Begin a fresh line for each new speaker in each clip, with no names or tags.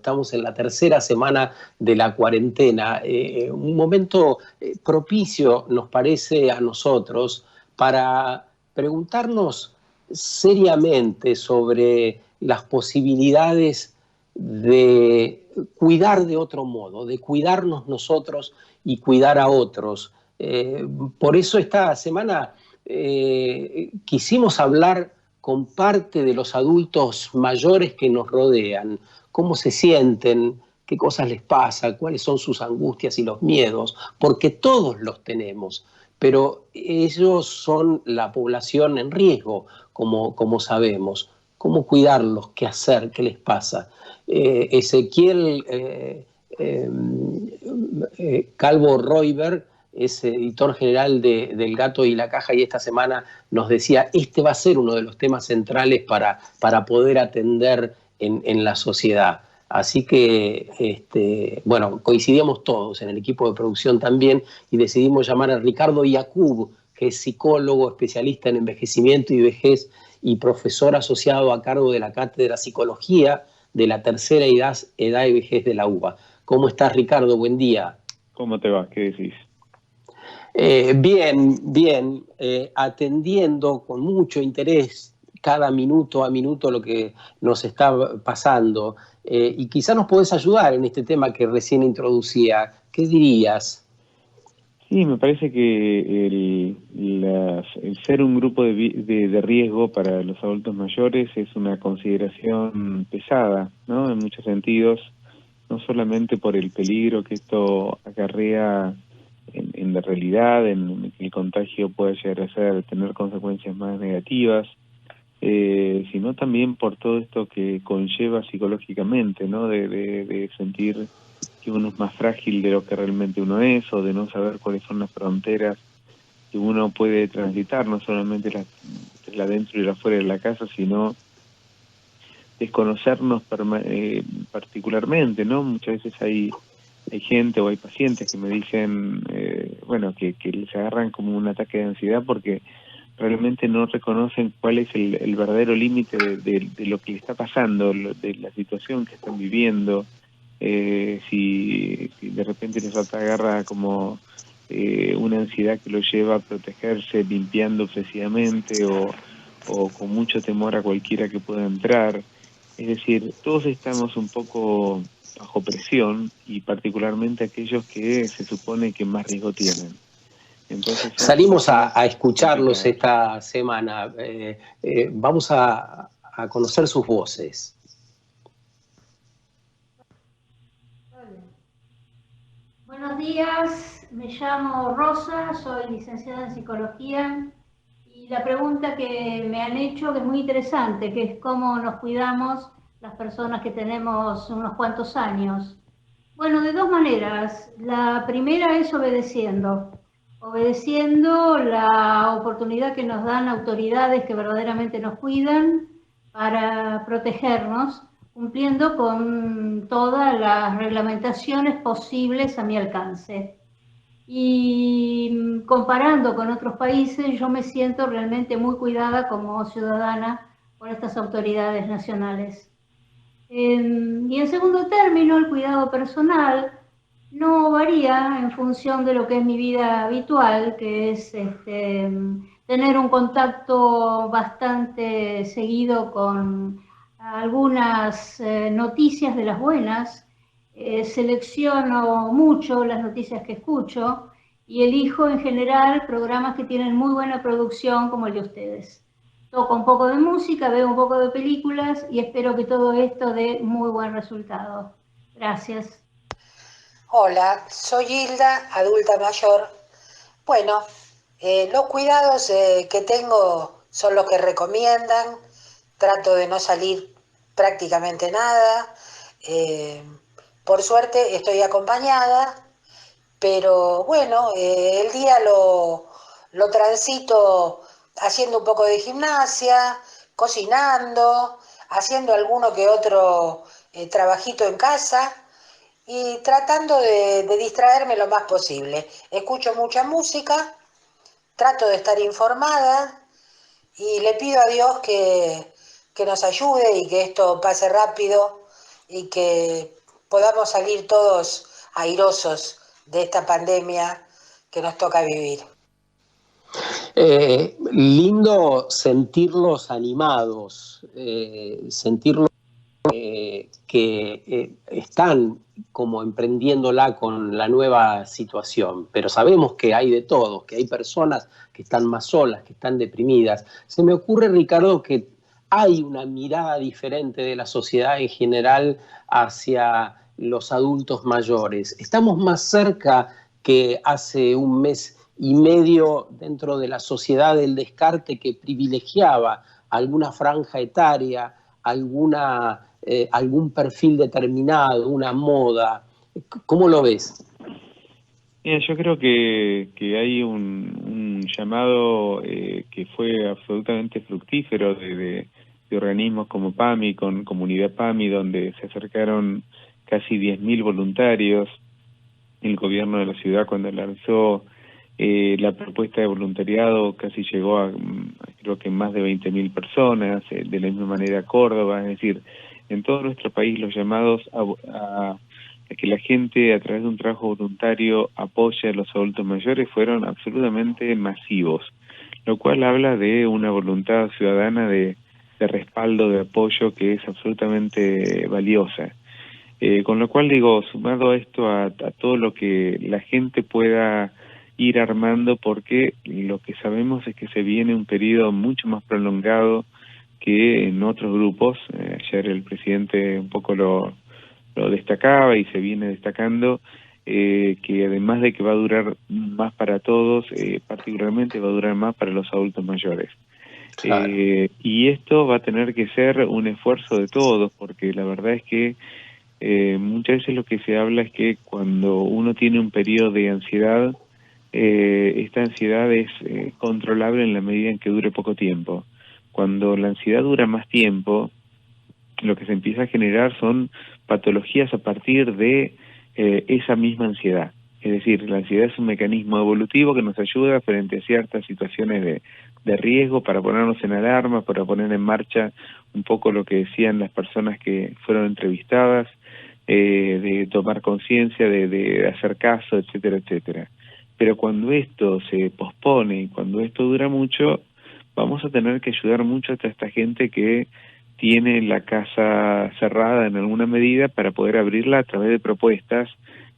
Estamos en la tercera semana de la cuarentena, un momento propicio nos parece a nosotros para preguntarnos seriamente sobre las posibilidades de cuidar de otro modo, de cuidarnos nosotros y cuidar a otros. Por eso esta semana quisimos hablar con parte de los adultos mayores que nos rodean, cómo se sienten, qué cosas les pasa, cuáles son sus angustias y los miedos, porque todos los tenemos, pero ellos son la población en riesgo, como sabemos. ¿Cómo cuidarlos? ¿Qué hacer? ¿Qué les pasa? Ezequiel Calvo Roiber es editor general del Gato y la Caja, y esta semana nos decía, este va a ser uno de los temas centrales para poder atender en la sociedad. Así que, bueno, coincidíamos todos en el equipo de producción también y decidimos llamar a Ricardo Yacoub, que es psicólogo, especialista en envejecimiento y vejez y profesor asociado a cargo de la Cátedra Psicología de la Tercera Edad y Vejez de la UBA. ¿Cómo estás, Ricardo? Buen día.
¿Cómo te va? ¿Qué decís?
Bien, atendiendo con mucho interés cada minuto a minuto lo que nos está pasando. Y quizá nos podés ayudar en este tema que recién introducía. ¿Qué dirías?
Sí, me parece que el ser un grupo de riesgo para los adultos mayores es una consideración pesada, ¿no? En muchos sentidos, no solamente por el peligro que esto acarrea en la realidad, en que el contagio puede llegar a tener consecuencias más negativas, sino también por todo esto que conlleva psicológicamente, ¿no? De sentir que uno es más frágil de lo que realmente uno es, o de no saber cuáles son las fronteras que uno puede transitar, no solamente la dentro y la fuera de la casa, sino desconocernos particularmente, ¿no? Muchas veces hay gente o hay pacientes que me dicen, bueno, que les agarran como un ataque de ansiedad porque realmente no reconocen cuál es el verdadero límite de lo que le está pasando, de la situación que están viviendo. Si de repente les agarra como una ansiedad que lo lleva a protegerse limpiando obsesivamente o con mucho temor a cualquiera que pueda entrar. Es decir, todos estamos un poco bajo presión y particularmente aquellos que se supone que más riesgo tienen. Entonces son
Salimos
situaciones
a escucharlos
complicadas.
esta semana. Vamos a conocer sus voces.
Buenos días, me llamo Rosa, soy licenciada en psicología y la pregunta que me han hecho que es muy interesante, que es cómo nos cuidamos las personas que tenemos unos cuantos años. Bueno, de dos maneras. La primera es obedeciendo la oportunidad que nos dan autoridades que verdaderamente nos cuidan para protegernos, cumpliendo con todas las reglamentaciones posibles a mi alcance. Y comparando con otros países, yo me siento realmente muy cuidada como ciudadana por estas autoridades nacionales. Y en segundo término, el cuidado personal no varía en función de lo que es mi vida habitual, que es tener un contacto bastante seguido con algunas noticias de las buenas. Selecciono mucho las noticias que escucho y elijo en general programas que tienen muy buena producción como el de ustedes. Toco un poco de música, veo un poco de películas y espero que todo esto dé muy buen resultado. Gracias.
Hola, soy Hilda, adulta mayor. Bueno, los cuidados que tengo son los que recomiendan. Trato de no salir prácticamente nada. Eh, por suerte estoy acompañada, pero bueno, el día lo transito haciendo un poco de gimnasia, cocinando, haciendo alguno que otro trabajito en casa y tratando de distraerme lo más posible. Escucho mucha música, trato de estar informada y le pido a Dios que nos ayude y que esto pase rápido y que podamos salir todos airosos de esta pandemia que nos toca vivir.
Lindo sentirlos animados, sentirlos que están como emprendiéndola con la nueva situación, pero sabemos que hay de todo, que hay personas que están más solas, que están deprimidas. Se me ocurre, Ricardo, que hay una mirada diferente de la sociedad en general hacia los adultos mayores. Estamos más cerca que hace un mes y medio dentro de la sociedad del descarte que privilegiaba alguna franja etaria, algún perfil determinado, una moda. ¿Cómo lo ves?
Mira, yo creo que hay un llamado que fue absolutamente fructífero de organismos como PAMI, con Comunidad PAMI, donde se acercaron casi 10.000 voluntarios. El gobierno de la ciudad, cuando lanzó la propuesta de voluntariado, casi llegó a creo que más de 20.000 personas, de la misma manera Córdoba, es decir, en todo nuestro país los llamados a que la gente a través de un trabajo voluntario apoye a los adultos mayores fueron absolutamente masivos, lo cual habla de una voluntad ciudadana de respaldo, de apoyo que es absolutamente valiosa. Con lo cual digo, sumado a esto, a todo lo que la gente pueda ir armando, porque lo que sabemos es que se viene un periodo mucho más prolongado que en otros grupos. Ayer el presidente un poco lo destacaba y se viene destacando, que además de que va a durar más para todos, particularmente va a durar más para los adultos mayores. Claro. Y esto va a tener que ser un esfuerzo de todos, porque la verdad es que muchas veces lo que se habla es que cuando uno tiene un periodo de ansiedad, esta ansiedad es controlable en la medida en que dure poco tiempo. Cuando la ansiedad dura más tiempo, lo que se empieza a generar son patologías a partir de esa misma ansiedad. Es decir, la ansiedad es un mecanismo evolutivo que nos ayuda frente a ciertas situaciones de riesgo, para ponernos en alarma, para poner en marcha un poco lo que decían las personas que fueron entrevistadas, de tomar conciencia, de hacer caso, etcétera, etcétera. Pero cuando esto se pospone y cuando esto dura mucho, vamos a tener que ayudar mucho a toda esta gente que tiene la casa cerrada en alguna medida, para poder abrirla a través de propuestas,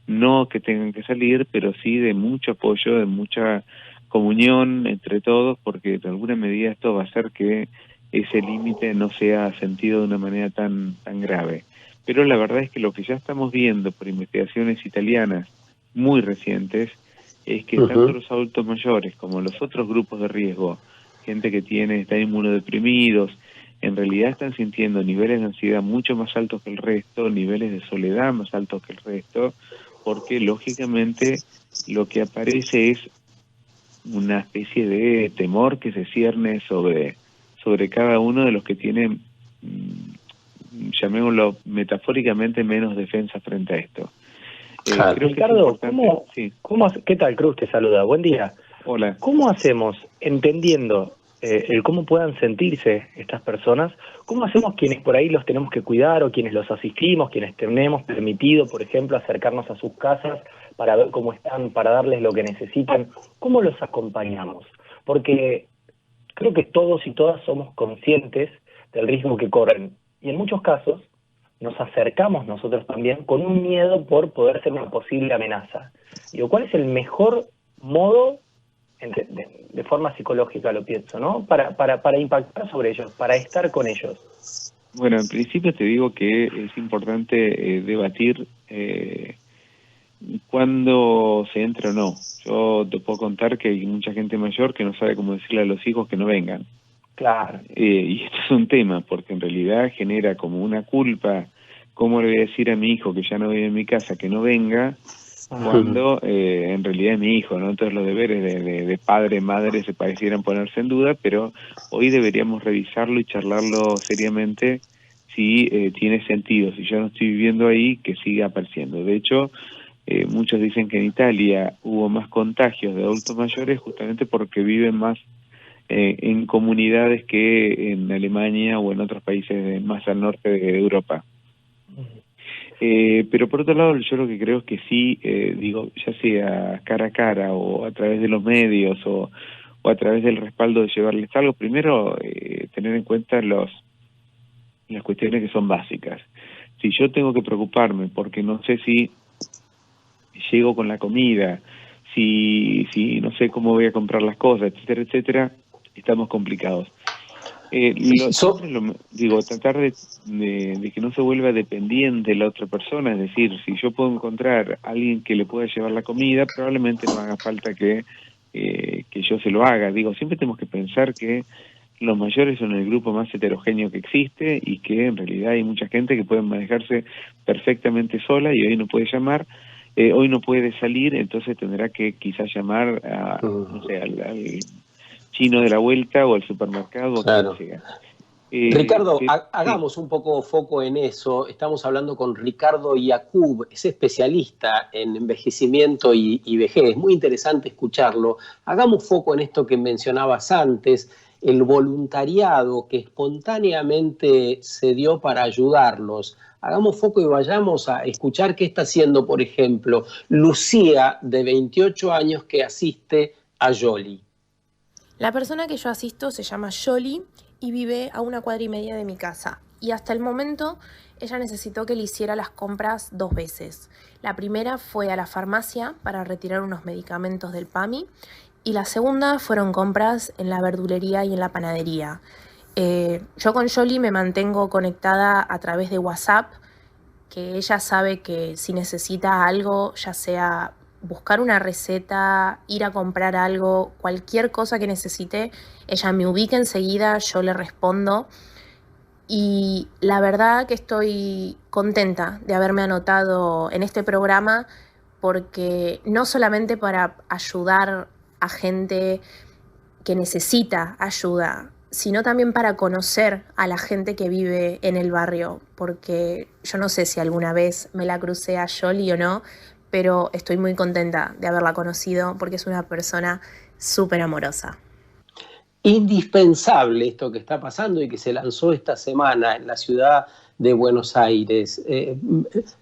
no que tengan que salir, pero sí de mucho apoyo, de mucha comunión entre todos, porque de alguna medida esto va a hacer que ese límite no sea sentido de una manera tan grave. Pero la verdad es que lo que ya estamos viendo por investigaciones italianas muy recientes es que tanto los adultos mayores como los otros grupos de riesgo, gente que está inmunodeprimidos, en realidad están sintiendo niveles de ansiedad mucho más altos que el resto, niveles de soledad más altos que el resto, porque lógicamente lo que aparece es una especie de temor que se cierne sobre cada uno de los que tienen, llamémoslo metafóricamente, menos defensa frente a esto.
Claro.
Creo
Ricardo,
que
¿qué tal? Cruz te saluda, buen día.
Hola.
¿Cómo hacemos, entendiendo el cómo puedan sentirse estas personas, cómo hacemos quienes por ahí los tenemos que cuidar, o quienes los asistimos, quienes tenemos permitido, por ejemplo, acercarnos a sus casas para ver cómo están, para darles lo que necesitan, cómo los acompañamos? Porque creo que todos y todas somos conscientes del riesgo que corren, y en muchos casos nos acercamos nosotros también con un miedo por poder ser una posible amenaza. Digo, ¿cuál es el mejor modo, de forma psicológica lo pienso, ¿no?, para impactar sobre ellos, para estar con ellos?
Bueno, en principio te digo que es importante debatir cuándo se entra o no. Yo te puedo contar que hay mucha gente mayor que no sabe cómo decirle a los hijos que no vengan.
Claro.
Y esto es un tema, porque en realidad genera como una culpa. ¿Cómo le voy a decir a mi hijo que ya no vive en mi casa que no venga, cuando en realidad es mi hijo, ¿no? Entonces los deberes de padre, madre se parecieran ponerse en duda, pero hoy deberíamos revisarlo y charlarlo seriamente si tiene sentido, si yo no estoy viviendo ahí, que siga apareciendo. De hecho, muchos dicen que en Italia hubo más contagios de adultos mayores justamente porque viven más en comunidades que en Alemania o en otros países más al norte de Europa. Pero por otro lado, yo lo que creo es que sí, digo, ya sea cara a cara o a través de los medios o a través del respaldo de llevarles algo, primero tener en cuenta las cuestiones que son básicas. Si yo tengo que preocuparme porque no sé si llego con la comida, si no sé cómo voy a comprar las cosas, etcétera, etcétera, estamos complicados. Digo, tratar de que no se vuelva dependiente de la otra persona, es decir, si yo puedo encontrar a alguien que le pueda llevar la comida, probablemente no haga falta que yo se lo haga. Digo, siempre tenemos que pensar que los mayores son el grupo más heterogéneo que existe y que en realidad hay mucha gente que puede manejarse perfectamente sola y hoy no puede llamar, hoy no puede salir, entonces tendrá que quizás llamar a, no sé, al chino de la vuelta o al supermercado o
Claro.
quien sea.
Ricardo,
Sí.
hagamos un poco foco en eso. Estamos hablando con Ricardo Yacoub, es especialista en envejecimiento y vejez. Muy interesante escucharlo. Hagamos foco en esto que mencionabas antes, el voluntariado que espontáneamente se dio para ayudarlos. Hagamos foco y vayamos a escuchar qué está haciendo, por ejemplo, Lucía, de 28 años, que asiste a Yoli.
La persona que yo asisto se llama Yoli y vive a 1,5 cuadras de mi casa. Y hasta el momento ella necesitó que le hiciera las compras 2 veces. La primera fue a la farmacia para retirar unos medicamentos del PAMI y la segunda fueron compras en la verdulería y en la panadería. Yo con Yoli me mantengo conectada a través de WhatsApp, que ella sabe que si necesita algo, ya sea buscar una receta, ir a comprar algo, cualquier cosa que necesite, ella me ubica enseguida, yo le respondo. Y la verdad que estoy contenta de haberme anotado en este programa porque no solamente para ayudar a gente que necesita ayuda, sino también para conocer a la gente que vive en el barrio, porque yo no sé si alguna vez me la crucé a Yoli o no, pero estoy muy contenta de haberla conocido porque es una persona súper amorosa.
Indispensable esto que está pasando y que se lanzó esta semana en la ciudad de Buenos Aires,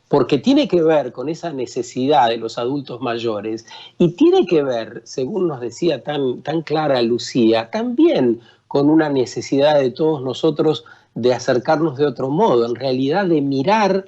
porque tiene que ver con esa necesidad de los adultos mayores y tiene que ver, según nos decía tan clara Lucía, también con una necesidad de todos nosotros de acercarnos de otro modo, en realidad de mirar,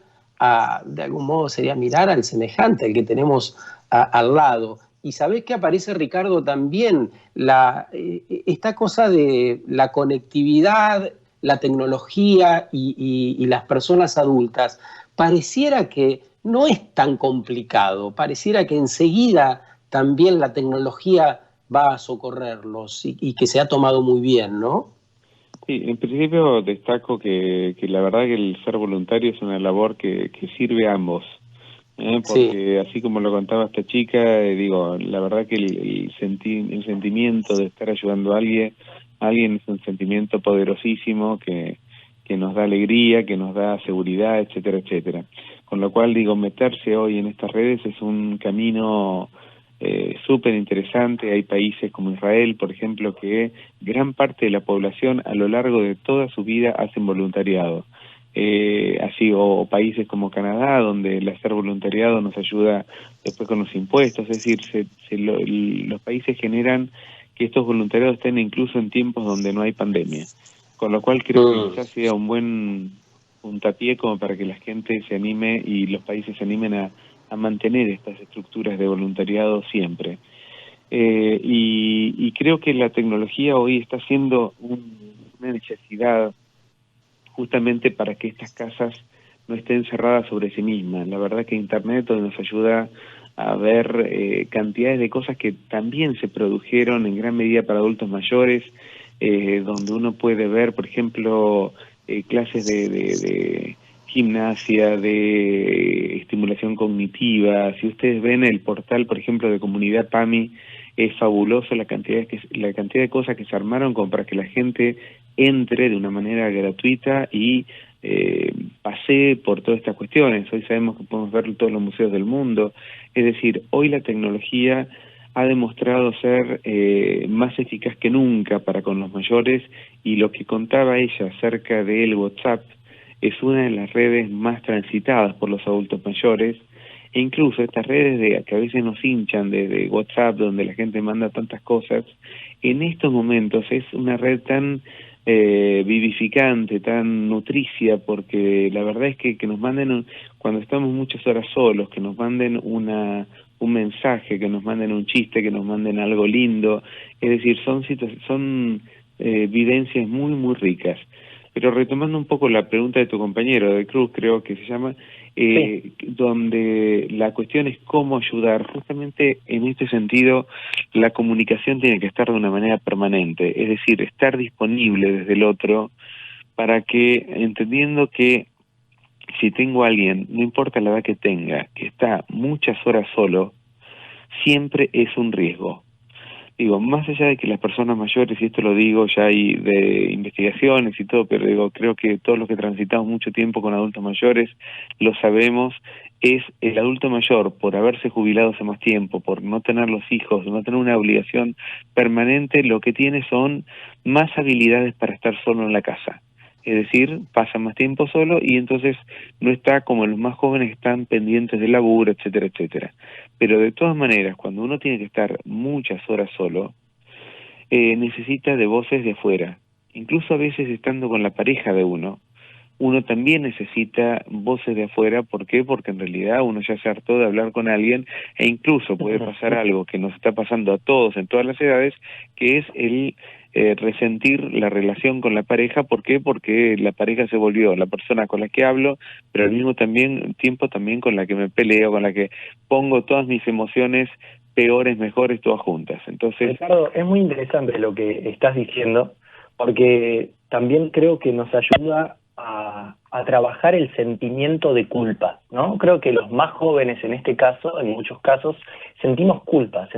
de algún modo sería mirar al semejante, al que tenemos al lado. Y sabés que aparece, Ricardo, también esta cosa de la conectividad, la tecnología y las personas adultas. Pareciera que no es tan complicado, pareciera que enseguida también la tecnología va a socorrerlos y que se ha tomado muy bien, ¿no?
Sí, en principio destaco que la verdad que el ser voluntario es una labor que sirve a ambos. Porque sí, así como lo contaba esta chica, digo, la verdad que el sentimiento de estar ayudando a alguien es un sentimiento poderosísimo que nos da alegría, que nos da seguridad, etcétera, etcétera. Con lo cual, digo, meterse hoy en estas redes es un camino súper interesante. Hay países como Israel, por ejemplo, que gran parte de la población a lo largo de toda su vida hacen voluntariado. Así, o países como Canadá, donde el hacer voluntariado nos ayuda después con los impuestos, es decir, los países generan que estos voluntariados estén incluso en tiempos donde no hay pandemia, con lo cual creo que quizás sea un buen puntapié como para que la gente se anime y los países se animen a mantener estas estructuras de voluntariado siempre. Y creo que la tecnología hoy está siendo una necesidad justamente para que estas casas no estén cerradas sobre sí mismas. La verdad que Internet hoy nos ayuda a ver cantidades de cosas que también se produjeron en gran medida para adultos mayores, donde uno puede ver, por ejemplo, clases de gimnasia, de estimulación cognitiva. Si ustedes ven el portal, por ejemplo, de Comunidad PAMI, es fabuloso la cantidad de cosas que se armaron como para que la gente entre de una manera gratuita y pasee por todas estas cuestiones. Hoy sabemos que podemos ver todos los museos del mundo. Es decir, hoy la tecnología ha demostrado ser más eficaz que nunca para con los mayores, y lo que contaba ella acerca del WhatsApp es una de las redes más transitadas por los adultos mayores, e incluso estas redes que a veces nos hinchan de WhatsApp, donde la gente manda tantas cosas, en estos momentos es una red tan vivificante, tan nutricia, porque la verdad es que nos manden, cuando estamos muchas horas solos, que nos manden un mensaje, que nos manden un chiste, que nos manden algo lindo, es decir, son vivencias muy, muy ricas. Pero retomando un poco la pregunta de tu compañero, de Cruz, creo que se llama, donde la cuestión es cómo ayudar. Justamente en este sentido, la comunicación tiene que estar de una manera permanente, es decir, estar disponible desde el otro para que, entendiendo que si tengo a alguien, no importa la edad que tenga, que está muchas horas solo, siempre es un riesgo. Digo, más allá de que las personas mayores, y esto lo digo, ya hay de investigaciones y todo, pero digo, creo que todos los que transitamos mucho tiempo con adultos mayores lo sabemos, es el adulto mayor, por haberse jubilado hace más tiempo, por no tener los hijos, no tener una obligación permanente, lo que tiene son más habilidades para estar solo en la casa. Es decir, pasa más tiempo solo y entonces no está como los más jóvenes que están pendientes del laburo, etcétera, etcétera. Pero de todas maneras, cuando uno tiene que estar muchas horas solo, necesita de voces de afuera. Incluso a veces estando con la pareja de uno también necesita voces de afuera. ¿Por qué? Porque en realidad uno ya se hartó de hablar con alguien e incluso puede pasar algo que nos está pasando a todos en todas las edades, que es el resentir la relación con la pareja. ¿Por qué? Porque la pareja se volvió la persona con la que hablo, pero al mismo tiempo también con la que me peleo, con la que pongo todas mis emociones peores, mejores, todas juntas. Entonces,
Ricardo, es muy interesante lo que estás diciendo, porque también creo que nos ayuda a trabajar el sentimiento de culpa, ¿no? Creo que los más jóvenes en este caso, en muchos casos, sentimos culpa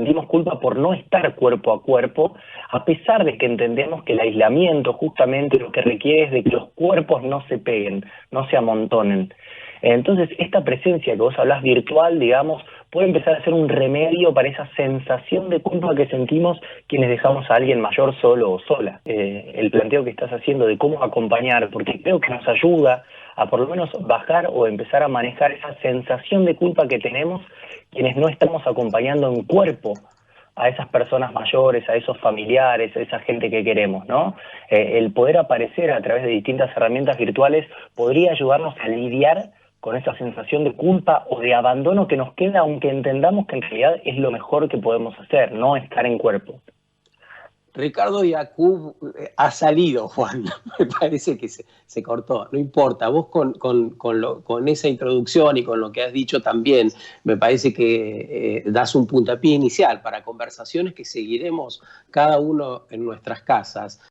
por no estar cuerpo a cuerpo, a pesar de que entendemos que el aislamiento justamente lo que requiere es de que los cuerpos no se peguen, no se amontonen. Entonces, esta presencia que vos hablás virtual, digamos, puede empezar a ser un remedio para esa sensación de culpa que sentimos quienes dejamos a alguien mayor solo o sola. El planteo que estás haciendo de cómo acompañar, porque creo que nos ayuda a por lo menos bajar o empezar a manejar esa sensación de culpa que tenemos quienes no estamos acompañando en cuerpo a esas personas mayores, a esos familiares, a esa gente que queremos, ¿no? El poder aparecer a través de distintas herramientas virtuales podría ayudarnos a lidiar con esa sensación de culpa o de abandono que nos queda, aunque entendamos que en realidad es lo mejor que podemos hacer, no estar en cuerpo.
Ricardo Yacoub ha salido, Juan, me parece que se cortó, no importa, vos con esa introducción y con lo que has dicho también, me parece que das un puntapié inicial para conversaciones que seguiremos cada uno en nuestras casas.